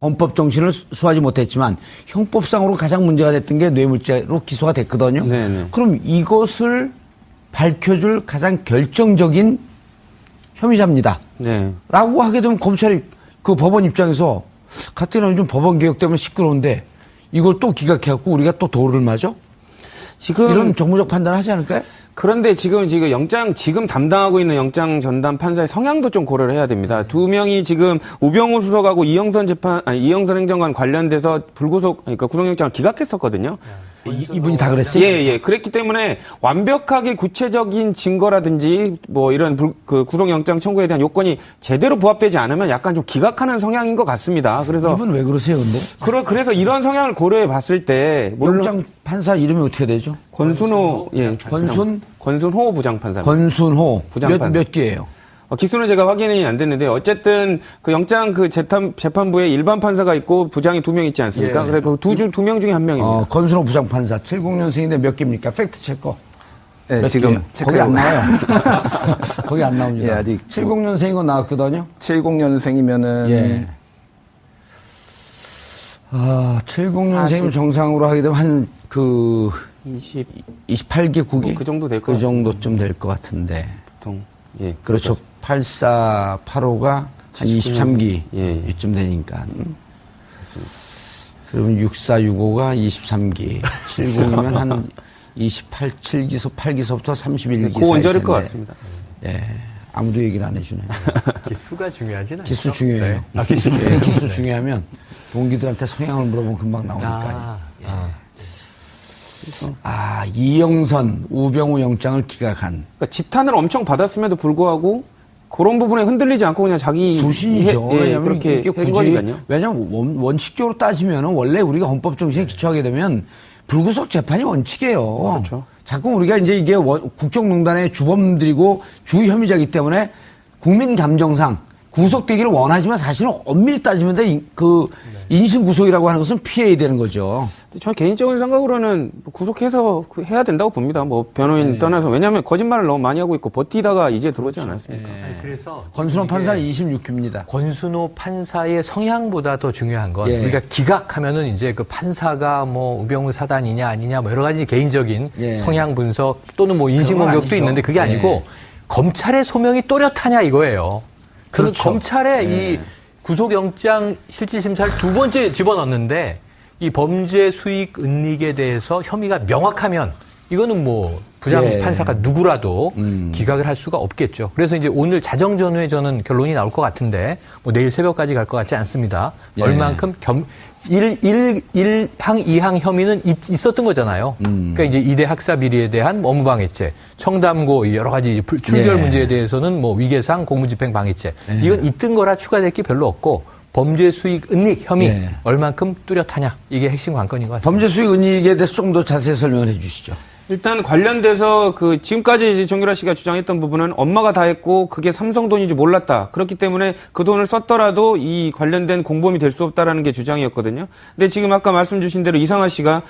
헌법 정신을 수하지 못했지만 형법상으로 가장 문제가 됐던 게 뇌물죄로 기소가 됐거든요. 네네. 그럼 이것을 밝혀줄 가장 결정적인 혐의자입니다. 네. 라고 하게 되면 검찰이 그 법원 입장에서 가뜩이나 요즘 법원 개혁 때문에 시끄러운데 이걸 또 기각해갖고 우리가 또 도를 맞아? 지금 이런 정무적 판단을 하지 않을까요? 그런데 지금 지금 담당하고 있는 영장 전담 판사의 성향도 좀 고려를 해야 됩니다. 두 명이 지금 우병우 수석하고 이영선 행정관 관련돼서 그러니까 구속영장을 기각했었거든요. 이분이 다 그랬어요? 예. 그랬기 때문에 완벽하게 구체적인 증거라든지 뭐 이런 구속영장 청구에 대한 요건이 제대로 부합되지 않으면 약간 좀 기각하는 성향인 것 같습니다. 그래서 이분 왜 그러세요, 근데? 그래서 이런 성향을 고려해 봤을 때 영장 판사 이름이 어떻게 되죠? 권순호 권순호 부장판사. 권순호 부장판사. 몇 개예요? 기수는 제가 확인이 안 됐는데 어쨌든 그 영장 재판부에 일반 판사가 있고 부장이 2명 있지 않습니까? 예. 그래서 두 명 중에 한 명입니다. 권순호 부장판사 70년생인데 몇 개입니까? 팩트 체커. 네, 몇 지금 개예요? 거기 안 나와요. 거기 안 예, 나옵니다. 아직 70년생인 건 나왔거든요. 70년생이면은 예. 70년생이면 정상으로 하게 되면 한 28개, 9개? 그 정도 될 것 그 같습니다. 정도쯤 될 것 같은데. 보통 예. 그렇죠. 84, 85가 한 23기 예. 이쯤 되니까. 그러면 64, 65가 23기. 70이면 한 28, 7기소, 8기소부터 31기 그 원절일 것 텐데. 같습니다. 예. 아무도 얘기를 안 해주네. 기수가 중요하진 않죠. 기수 중요해요. 네. 기수 예, 기수 중요하면 동기들한테 성향을 물어보면 금방 나오니까요. 이영선, 우병우 영장을 기각한. 그러니까 지탄을 엄청 받았음에도 불구하고 그런 부분에 흔들리지 않고 그냥 자기 소신이죠. 왜냐하면 그렇게 이게 해준 굳이, 거니까요. 왜냐하면 원칙적으로 따지면 원래 우리가 헌법 정신에 기초하게 되면 불구속 재판이 원칙이에요. 그렇죠. 자꾸 우리가 이제 이게 국정농단의 주범들이고 주 혐의자이기 때문에 국민 감정상 구속되기를 원하지만 사실은 엄밀히 따지면 인신구속이라고 하는 것은 피해야 되는 거죠. 저는 개인적인 생각으로는 구속해서 해야 된다고 봅니다. 뭐 변호인 떠나서. 왜냐하면 거짓말을 너무 많이 하고 있고 버티다가 이제 들어오지 않았습니까? 그래서 권순호 판사는 26기입니다. 권순호 판사의 성향보다 더 중요한 건 예. 우리가 기각하면은 이제 그 판사가 뭐 우병우 사단이냐 아니냐 뭐 여러 가지 개인적인 예. 성향 분석 또는 뭐 인신 그건 공격도 아니죠. 있는데 그게 아니고 검찰의 소명이 또렷하냐 이거예요. 그렇죠. 검찰의 이 구속영장 실질심사를 두 번째 집어넣는데 이 범죄 수익 은닉에 대해서 혐의가 명확하면 이거는 뭐 부장 판사가 누구라도 기각을 할 수가 없겠죠. 그래서 이제 오늘 자정 전후에 저는 결론이 나올 것 같은데 뭐 내일 새벽까지 갈 것 같지 않습니다. 얼만큼 1항, 2항 혐의는 있었던 거잖아요. 그러니까 이제 이대 학사 비리에 대한 업무방해죄, 청담고 여러 가지 출결 문제에 대해서는 뭐 위계상 공무집행 방해죄. 이건 있던 거라 추가될 게 별로 없고 범죄 수익 은닉 혐의 얼만큼 뚜렷하냐. 이게 핵심 관건인 것 같습니다. 범죄 수익 은닉에 대해서 좀 더 자세히 설명을 해 주시죠. 일단 관련돼서 지금까지 이제 정유라 씨가 주장했던 부분은 엄마가 다 했고 그게 삼성 돈인지 몰랐다. 그렇기 때문에 그 돈을 썼더라도 이 관련된 공범이 될 수 없다라는 게 주장이었거든요. 근데 지금 아까 말씀 주신 대로 이상하 씨가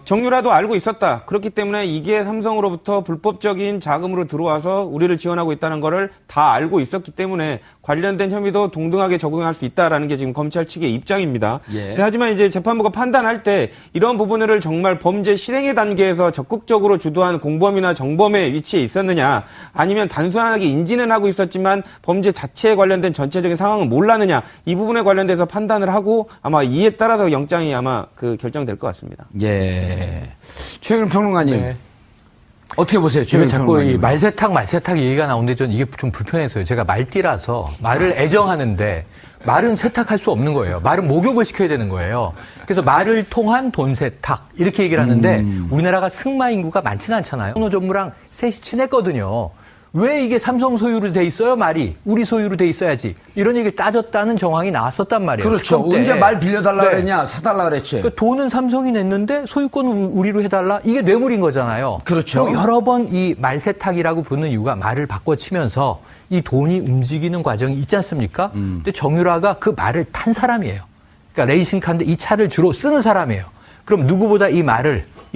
정유라도 알고 있었다. 그렇기 때문에 이게 삼성으로부터 불법적인 자금으로 들어와서 우리를 지원하고 있다는 거를 다 알고 있었기 때문에 관련된 혐의도 동등하게 적용할 수 있다라는 게 지금 검찰 측의 입장입니다. 하지만 이제 재판부가 판단할 때 이런 부분을 정말 범죄 실행의 단계에서 적극적으로 주도한 공범이나 정범의 위치에 있었느냐, 아니면 단순하게 인지는 하고 있었지만 범죄 자체에 관련된 전체적인 상황은 몰랐느냐, 이 부분에 관련돼서 판단을 하고 아마 이에 따라서 영장이 아마 결정될 것 같습니다. 최영일 평론가님. 어떻게 보세요? 지금 자꾸 이 말세탁 얘기가 나오는데 전 이게 좀 불편해서요. 제가 말띠라서 말을 애정하는데 말은 세탁할 수 없는 거예요. 말은 목욕을 시켜야 되는 거예요. 그래서 말을 통한 돈 세탁 이렇게 얘기를 하는데 우리나라가 승마 인구가 많지는 않잖아요. 전무랑 셋이 친했거든요. 왜 이게 삼성 소유로 돼 있어요? 말이 우리 소유로 돼 있어야지. 이런 얘기를 따졌다는 정황이 나왔었단 말이에요. 그렇죠. 언제 말 빌려달라 그랬냐, 사달라 그랬지. 그러니까 돈은 삼성이 냈는데 소유권은 우리로 해달라. 이게 뇌물인 거잖아요. 그렇죠. 여러 번 이 말세탁이라고 부르는 이유가 말을 바꿔치면서 이 돈이 움직이는 과정이 있지 않습니까? 근데 정유라가 그 말을 탄 사람이에요. 그러니까 레이싱카인데 이 차를 주로 쓰는 사람이에요. 그럼 누구보다 이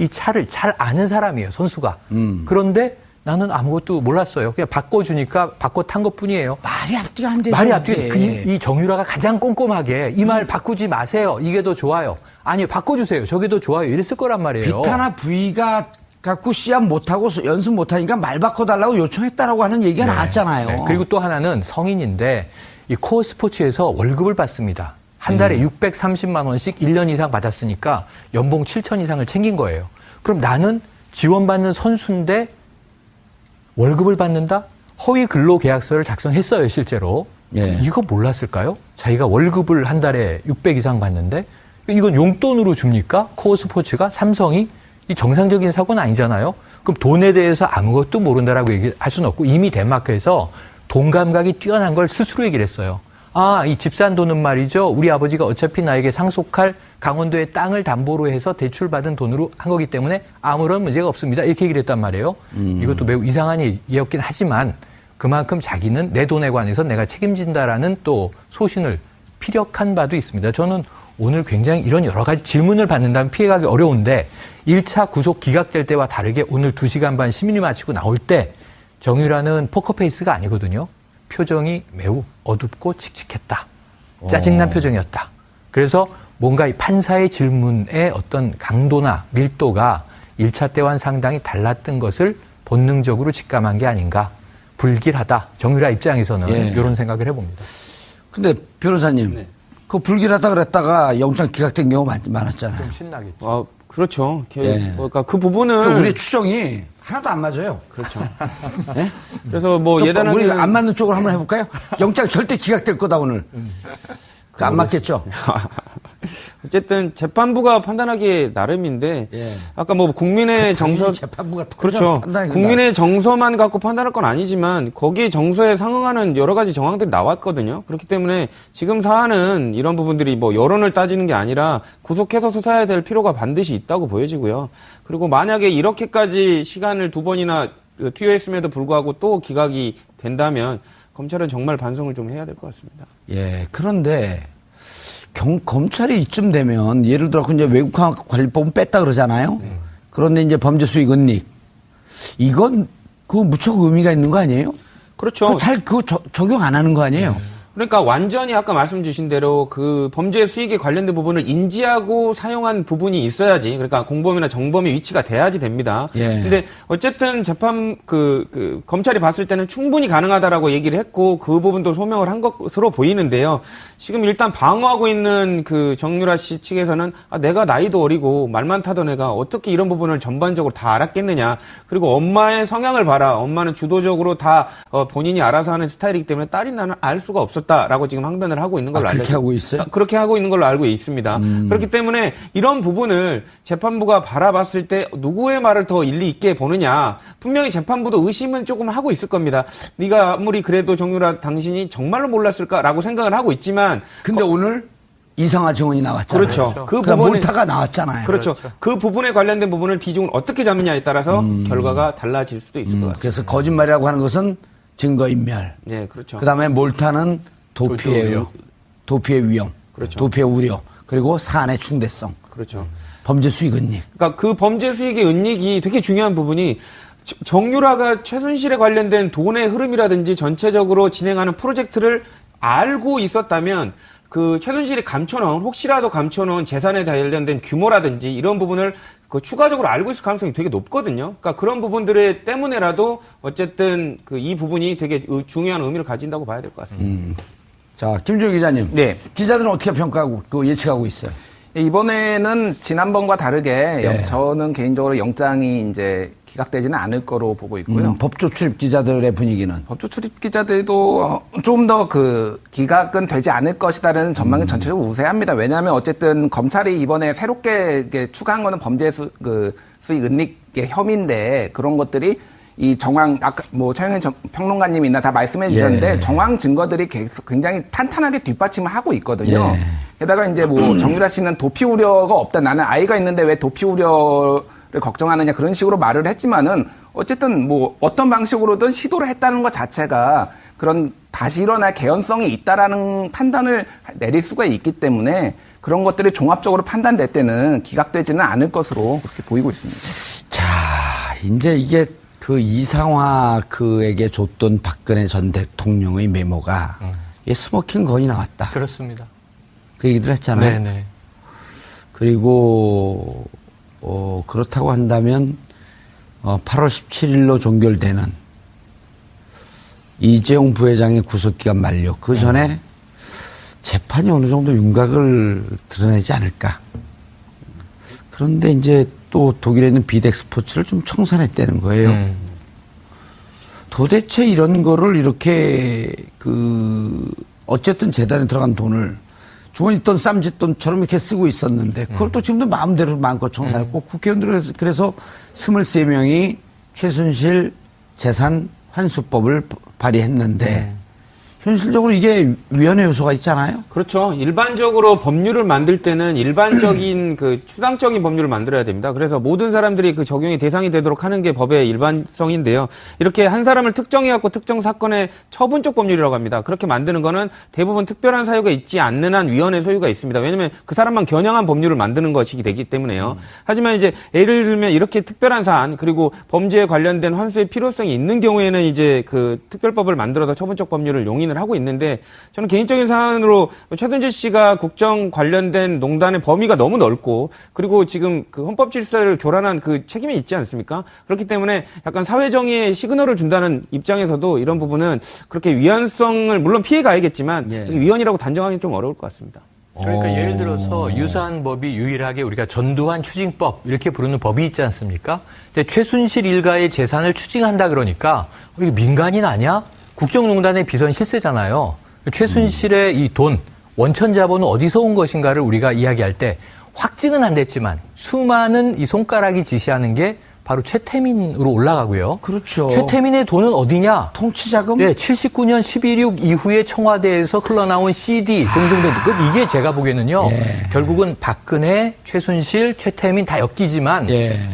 차를 잘 아는 사람이에요, 선수가. 그런데 나는 아무것도 몰랐어요. 그냥 바꿔주니까 바꿔 탄 것뿐이에요. 말이 앞뒤가 안 되죠. 말이 앞뒤가 이 정유라가 가장 꼼꼼하게 이 말 바꾸지 마세요. 이게 더 좋아요. 아니 바꿔주세요. 저게 더 좋아요. 이랬을 거란 말이에요. 비타나 V가 갖고 시합 못하고 연습 못하니까 말 바꿔달라고 요청했다라고 하는 얘기가 나왔잖아요. 네. 그리고 또 하나는 성인인데 이 코어 스포츠에서 월급을 받습니다. 한 달에 630만 원씩 1년 이상 받았으니까 연봉 7천 이상을 챙긴 거예요. 그럼 나는 지원받는 선수인데 월급을 받는다? 허위 근로계약서를 작성했어요, 실제로. 예. 이거 몰랐을까요? 자기가 월급을 한 달에 600 이상 받는데 이건 용돈으로 줍니까? 코어 스포츠가? 삼성이? 이 정상적인 사고는 아니잖아요. 그럼 돈에 대해서 아무것도 모른다라고 얘기할 수는 없고 이미 덴마크에서 돈 감각이 뛰어난 걸 스스로 얘기를 했어요. 아, 이 집산 돈은 말이죠. 우리 아버지가 어차피 나에게 상속할 강원도의 땅을 담보로 해서 대출받은 돈으로 한 거기 때문에 아무런 문제가 없습니다. 이렇게 얘기를 했단 말이에요. 이것도 매우 이상한 얘기였긴 하지만 그만큼 자기는 내 돈에 관해서 내가 책임진다라는 또 소신을 피력한 바도 있습니다. 저는 오늘 굉장히 이런 여러 가지 질문을 받는다면 피해가기 어려운데 1차 구속 기각될 때와 다르게 오늘 2시간 반 심의 마치고 나올 때 정유라는 포커페이스가 아니거든요. 표정이 매우 어둡고 칙칙했다. 짜증난 표정이었다. 그래서 뭔가 이 판사의 질문의 어떤 강도나 밀도가 1차 때와는 상당히 달랐던 것을 본능적으로 직감한 게 아닌가. 불길하다. 정유라 입장에서는 이런 생각을 해봅니다. 근데 변호사님, 그 불길하다 그랬다가 영장 기각된 경우 많았잖아요. 좀 신나겠죠. 그렇죠. 예. 그러니까 그 부분은 우리의 추정이 하나도 안 맞아요. 그렇죠. 네? 그래서 뭐 우리 예단하는 안 맞는 쪽으로 한번 해볼까요? 영장 절대 기각될 거다 오늘. 안 맞겠죠? 어쨌든 재판부가 판단하기에 나름인데 예. 아까 뭐 국민의 정서 재판부가 그렇죠. 국민의 정서만 갖고 판단할 건 아니지만 거기에 정서에 상응하는 여러 가지 정황들이 나왔거든요. 그렇기 때문에 지금 사안은 이런 부분들이 뭐 여론을 따지는 게 아니라 구속해서 수사해야 될 필요가 반드시 있다고 보여지고요. 그리고 만약에 이렇게까지 시간을 2번이나 투여했음에도 불구하고 또 기각이 된다면 검찰은 정말 반성을 좀 해야 될 것 같습니다. 예, 그런데 검찰이 이쯤 되면 예를 들어 이제 외국화 관리법은 뺐다 그러잖아요. 그런데 이제 범죄 수익 은닉 이건 그 무척 의미가 있는 거 아니에요? 그렇죠. 그거 적용 안 하는 거 아니에요? 그러니까 완전히 아까 말씀 주신 대로 그 범죄 수익에 관련된 부분을 인지하고 사용한 부분이 있어야지. 그러니까 공범이나 정범의 위치가 돼야지 됩니다. 예. 근데 어쨌든 재판 검찰이 봤을 때는 충분히 가능하다라고 얘기를 했고 그 부분도 소명을 한 것으로 보이는데요. 지금 일단 방어하고 있는 그 정유라 씨 측에서는 내가 나이도 어리고 말만 타던 애가 어떻게 이런 부분을 전반적으로 다 알았겠느냐. 그리고 엄마의 성향을 봐라. 엄마는 주도적으로 다 본인이 알아서 하는 스타일이기 때문에 딸이 나는 알 수가 없었다라고 지금 항변을 하고 있는 걸로 그렇게 하고 있어요? 그렇게 하고 있는 걸로 알고 있습니다. 그렇기 때문에 이런 부분을 재판부가 바라봤을 때 누구의 말을 더 일리 있게 보느냐. 분명히 재판부도 의심은 조금 하고 있을 겁니다. 네가 아무리 그래도 정유라 당신이 정말로 몰랐을까라고 생각을 하고 있지만 근데 오늘 이상화 증언이 나왔잖아요. 그렇죠. 그 그러니까 부분은 몰타가 나왔잖아요. 그렇죠. 그 부분에 관련된 부분을 비중을 어떻게 잡느냐에 따라서 결과가 달라질 수도 있을 것 같습니다. 그래서 거짓말이라고 하는 것은 증거인멸. 네, 그렇죠. 그다음에 몰타는 도피의 위험, 그렇죠. 도피의 우려, 그리고 사안의 충대성, 그렇죠. 범죄 수익 은닉. 그러니까 그 범죄 수익의 은닉이 되게 중요한 부분이 정유라가 최순실에 관련된 돈의 흐름이라든지 전체적으로 진행하는 프로젝트를 알고 있었다면 그 최순실이 감춰놓은 혹시라도 감춰놓은 재산에 관련된 규모라든지 이런 부분을 그 추가적으로 알고 있을 가능성이 되게 높거든요. 그러니까 그런 부분들 때문에라도 어쨌든 그 이 부분이 되게 중요한 의미를 가진다고 봐야 될 것 같습니다. 자, 김준호 기자님. 네. 기자들은 어떻게 평가하고 예측하고 있어요? 이번에는 지난번과 다르게 예. 저는 개인적으로 영장이 이제 기각되지는 않을 거로 보고 있고요. 법조 출입 기자들의 분위기는 법조 출입 기자들도 좀 더 그 기각은 되지 않을 것이다라는 전망이 전체적으로 우세합니다. 왜냐하면 어쨌든 검찰이 이번에 새롭게 이게 추가한 거는 범죄 수익 은닉의 혐의인데 그런 것들이 이 정황 아까 뭐 최영일 평론가님이나 다 말씀해 주셨는데 예. 정황 증거들이 굉장히 탄탄하게 뒷받침을 하고 있거든요. 예. 게다가 이제 뭐 정유라 씨는 도피 우려가 없다. 나는 아이가 있는데 왜 도피 우려를 걱정하느냐 그런 식으로 말을 했지만은 어쨌든 뭐 어떤 방식으로든 시도를 했다는 것 자체가 그런 다시 일어날 개연성이 있다라는 판단을 내릴 수가 있기 때문에 그런 것들이 종합적으로 판단될 때는 기각되지는 않을 것으로 그렇게 보이고 있습니다. 자, 이제 이게 그 이상화 그에게 줬던 박근혜 전 대통령의 메모가 스모킹 건이 나왔다. 그렇습니다. 그 얘기들 했잖아요. 네네. 그리고 그렇다고 한다면 8월 17일로 종결되는 이재용 부회장의 구속기간 만료. 그 전에 재판이 어느 정도 윤곽을 드러내지 않을까. 그런데 이제 또 독일에 있는 비덱 스포츠를 좀 청산했다는 거예요. 도대체 이런 거를 이렇게 어쨌든 재단에 들어간 돈을 주머니 돈, 쌈짓돈처럼 이렇게 쓰고 있었는데 그걸 또 지금도 마음대로 마음껏 청산했고 국회의원들 그래서 23명이 최순실 재산 환수법을 발의했는데 현실적으로 이게 위헌의 요소가 있잖아요. 그렇죠. 일반적으로 법률을 만들 때는 일반적인 추상적인 법률을 만들어야 됩니다. 그래서 모든 사람들이 그 적용의 대상이 되도록 하는 게 법의 일반성인데요. 이렇게 한 사람을 특정해갖고 특정 사건의 처분적 법률이라고 합니다. 그렇게 만드는 거는 대부분 특별한 사유가 있지 않는 한 위헌의 소유가 있습니다. 왜냐하면 그 사람만 겨냥한 법률을 만드는 것이기 되기 때문에요. 하지만 이제 예를 들면 이렇게 특별한 사안 그리고 범죄에 관련된 환수의 필요성이 있는 경우에는 이제 그 특별법을 만들어서 처분적 법률을 용인을 하고 있는데 저는 개인적인 사안으로 최순실 씨가 국정 관련된 농단의 범위가 너무 넓고 그리고 지금 그 헌법 질서를 교란한 그 책임이 있지 않습니까? 그렇기 때문에 약간 사회정의에 시그널을 준다는 입장에서도 이런 부분은 그렇게 위헌성을 물론 피해 가야겠지만 위헌이라고 단정하기는 좀 어려울 것 같습니다. 그러니까 예를 들어서 유사한 법이 유일하게 우리가 전두환 추징법 이렇게 부르는 법이 있지 않습니까? 근데 최순실 일가의 재산을 추징한다 그러니까 이게 민간인 아니야? 국정농단의 비선 실세잖아요. 최순실의 이 돈, 원천 자본은 어디서 온 것인가를 우리가 이야기할 때 확증은 안 됐지만 수많은 이 손가락이 지시하는 게 바로 최태민으로 올라가고요. 그렇죠. 최태민의 돈은 어디냐? 통치자금? 네, 79년 11.6 이후에 청와대에서 흘러나온 CD 등등등. 이게 제가 보기에는요. 결국은 박근혜, 최순실, 최태민 다 엮이지만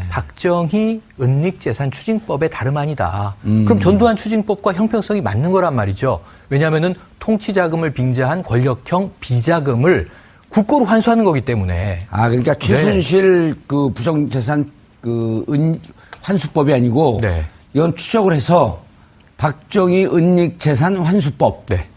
박정희 은닉재산 추징법의 다름 아니다. 그럼 전두환 추징법과 형평성이 맞는 거란 말이죠. 왜냐하면은 통치자금을 빙자한 권력형 비자금을 국고로 환수하는 거기 때문에. 아, 그러니까 최순실 그 부정재산 환수법이 아니고 이건 추적을 해서 박정희 은닉재산 환수법. 네.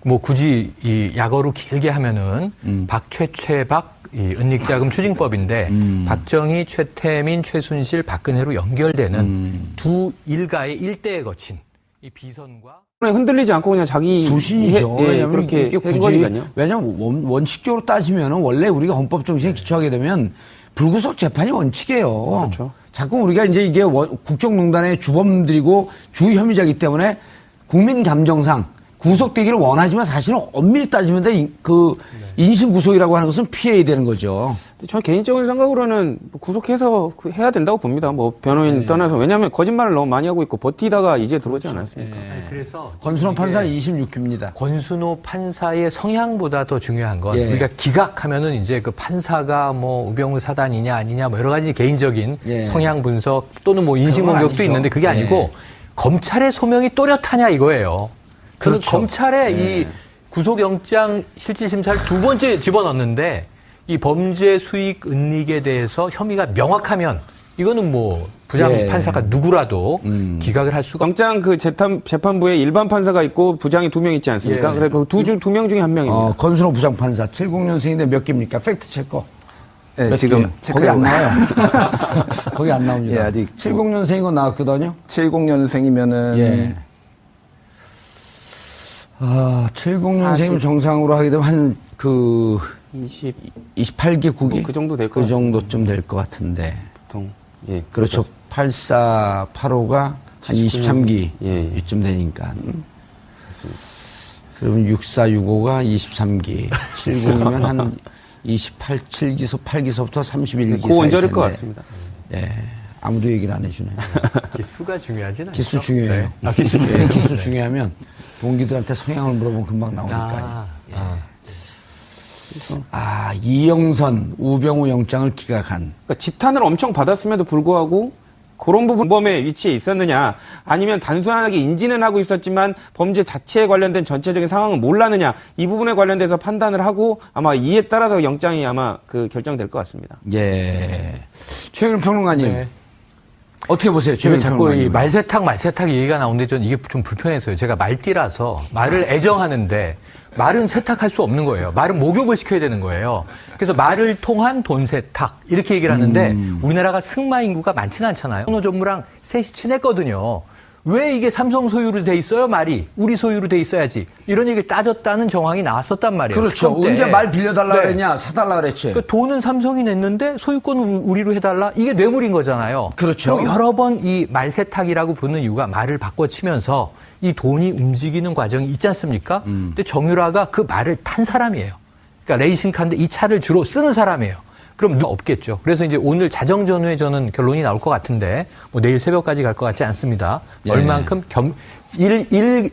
뭐 굳이 이 약어로 길게 하면은 박최최박 이 은닉자금 추징법인데 박정희, 최태민, 최순실, 박근혜로 연결되는 두 일가의 일대에 거친 이 비선과 흔들리지 않고 그냥 자기 소신이죠. 왜냐하면 그렇게 이게 굳이 거니까요. 왜냐하면 원칙적으로 따지면은 원래 우리가 헌법 정신에 기초하게 되면 불구속 재판이 원칙이에요. 그렇죠. 자꾸 우리가 이제 이게 국정농단의 주범들이고 주 혐의자이기 때문에 국민 감정상 구속되기를 원하지만 사실은 엄밀히 따지면 인신 구속이라고 하는 것은 피해야 되는 거죠. 저는 개인적인 생각으로는 구속해서 해야 된다고 봅니다. 뭐 변호인 떠나서 왜냐하면 거짓말을 너무 많이 하고 있고 버티다가 이제 들어오지 않았습니까? 그래서 권순호 판사는 26기입니다. 권순호 판사의 성향보다 더 중요한 건 우리가 기각하면은 이제 그 판사가 뭐 우병우 사단이냐 아니냐 뭐 여러 가지 개인적인 성향 분석 또는 뭐 인신 공격도 있는데 그게 아니고 검찰의 소명이 또렷하냐 이거예요. 그렇죠. 검찰의 이 구속영장 실질심사를 두 번째 집어넣는데 이 범죄 수익 은닉에 대해서 혐의가 명확하면 이거는 뭐 부장 판사가 누구라도 기각을 할 수가 검장 그 재판부에 일반 판사가 있고 부장이 2명 있지 않습니까? 그래서 두 명 중에 한 명입니다. 권순호 부장판사 70년생인데 몇 개입니까? 팩트 체크. 네, 지금 거기 안 나와요. 거기 안 나옵니다. 예, 아직 70년생이고 나왔거든요. 70년생이면은 70년생이면 정상으로 하게 되면 28기, 9기? 그 정도 될 것 그 같아요. 정도쯤 될 것 같은데. 보통 그렇죠. 84, 85가 한 23기 예. 이쯤 되니까. 그러면 64, 65가 23기. 70이면 한 28, 7기소, 8기소부터 31기 사이 고원절일 것 텐데. 같습니다. 예. 아무도 얘기를 안 해주네. 기수가 중요하진 않죠. 기수 중요해요. 네. 기수 예, 기수 중요하면 동기들한테 성향을 물어보면 금방 나오니까요. 이영선, 우병우 영장을 기각한. 그러니까 지탄을 엄청 받았음에도 불구하고 그런 부분 범의 위치에 있었느냐 아니면 단순하게 인지는 하고 있었지만 범죄 자체에 관련된 전체적인 상황은 몰랐느냐 이 부분에 관련돼서 판단을 하고 아마 이에 따라서 영장이 아마 결정될 것 같습니다. 예. 최영일 평론가님. 어떻게 보세요? 제가 최민희 자꾸 이 평론가님. 말세탁 얘기가 나오는데 전 이게 좀 불편해서요. 제가 말띠라서 말을 애정하는데 말은 세탁할 수 없는 거예요. 말은 목욕을 시켜야 되는 거예요. 그래서 말을 통한 돈 세탁 이렇게 얘기를 하는데 우리나라가 승마 인구가 많지는 않잖아요. 전무랑 셋이 친했거든요. 왜 이게 삼성 소유로 돼 있어요? 말이 우리 소유로 돼 있어야지. 이런 얘기를 따졌다는 정황이 나왔었단 말이에요. 그렇죠. 특검 때. 언제 말 빌려달라 네. 그랬냐, 사달라 그랬지. 그러니까 돈은 삼성이 냈는데 소유권은 우리로 해달라? 이게 뇌물인 거잖아요. 그렇죠. 그리고 여러 번 이 말세탁이라고 부르는 이유가 말을 바꿔치면서 이 돈이 움직이는 과정이 있지 않습니까? 근데 정유라가 그 말을 탄 사람이에요. 그러니까 레이싱카인데 이 차를 주로 쓰는 사람이에요. 그럼 누가 없겠죠. 그래서 이제 오늘 자정전후에 저는 결론이 나올 것 같은데 뭐 내일 새벽까지 갈 것 같지 않습니다. 예. 얼만큼 1항,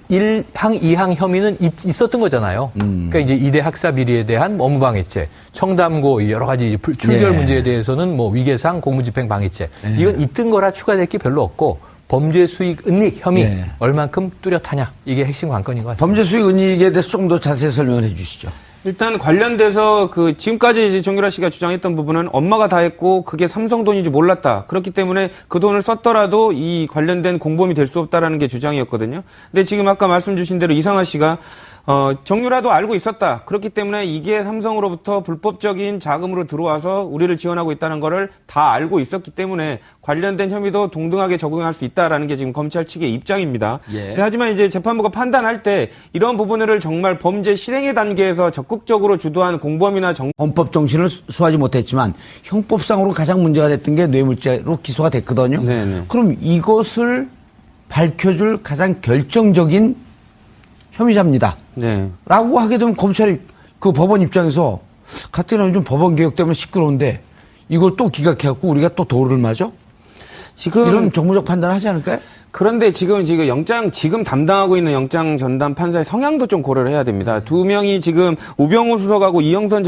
2항 혐의는 있었던 거잖아요. 그러니까 이제 이대 학사 비리에 대한 업무방해죄, 청담고 여러 가지 출결 예. 문제에 대해서는 뭐 위계상 공무집행 방해죄. 이건 있던 거라 추가될 게 별로 없고 범죄 수익 은닉 혐의 예. 얼만큼 뚜렷하냐. 이게 핵심 관건인 것 같습니다. 범죄 수익 은닉에 대해서 좀 더 자세히 설명을 해 주시죠. 일단 관련돼서 그 지금까지 이제 정유라 씨가 주장했던 부분은 엄마가 다 했고 그게 삼성 돈인지 몰랐다. 그렇기 때문에 그 돈을 썼더라도 이 관련된 공범이 될 수 없다라는 게 주장이었거든요. 근데 지금 아까 말씀 주신 대로 이상하 씨가 정유라도 알고 있었다. 그렇기 때문에 이게 삼성으로부터 불법적인 자금으로 들어와서 우리를 지원하고 있다는 거를 다 알고 있었기 때문에 관련된 혐의도 동등하게 적용할 수 있다라는 게 지금 검찰 측의 입장입니다. 예. 하지만 이제 재판부가 판단할 때 이런 부분을 정말 범죄 실행의 단계에서 적극적으로 주도한 공범이나 헌법 정신을 수하지 못했지만 형법상으로 가장 문제가 됐던 게 뇌물죄로 기소가 됐거든요. 네네. 그럼 이것을 밝혀줄 가장 결정적인 혐의자입니다. 네. 라고 하게 되면 검찰이 그 법원 입장에서 가뜩이나 요즘 법원 개혁 때문에 시끄러운데 이걸 또 기각해갖고 우리가 또 도를 맞아? 지금 이런 정무적 판단을 하지 않을까요? 그런데 지금 지금 담당하고 있는 영장 전담 판사의 성향도 좀 고려를 해야 됩니다. 두 명이 지금 우병우 수석하고 이영선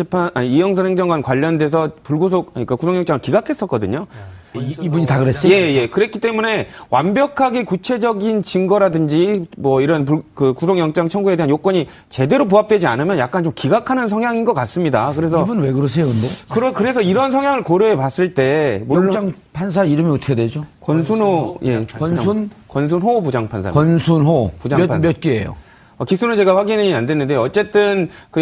행정관 관련돼서 그러니까 구속영장을 기각했었거든요. 이분이 다 그랬어요? 예. 그랬기 때문에 완벽하게 구체적인 증거라든지 뭐 이런 그 구속영장 청구에 대한 요건이 제대로 부합되지 않으면 약간 좀 기각하는 성향인 것 같습니다. 그래서 이분 왜 그러세요, 근데? 그래서 이런 성향을 고려해 봤을 때 물론 영장 판사 이름이 어떻게 되죠? 권순호 권순호 부장판사. 권순호. 부장판사. 몇 개예요? 기수는 제가 확인이 안 됐는데 어쨌든 그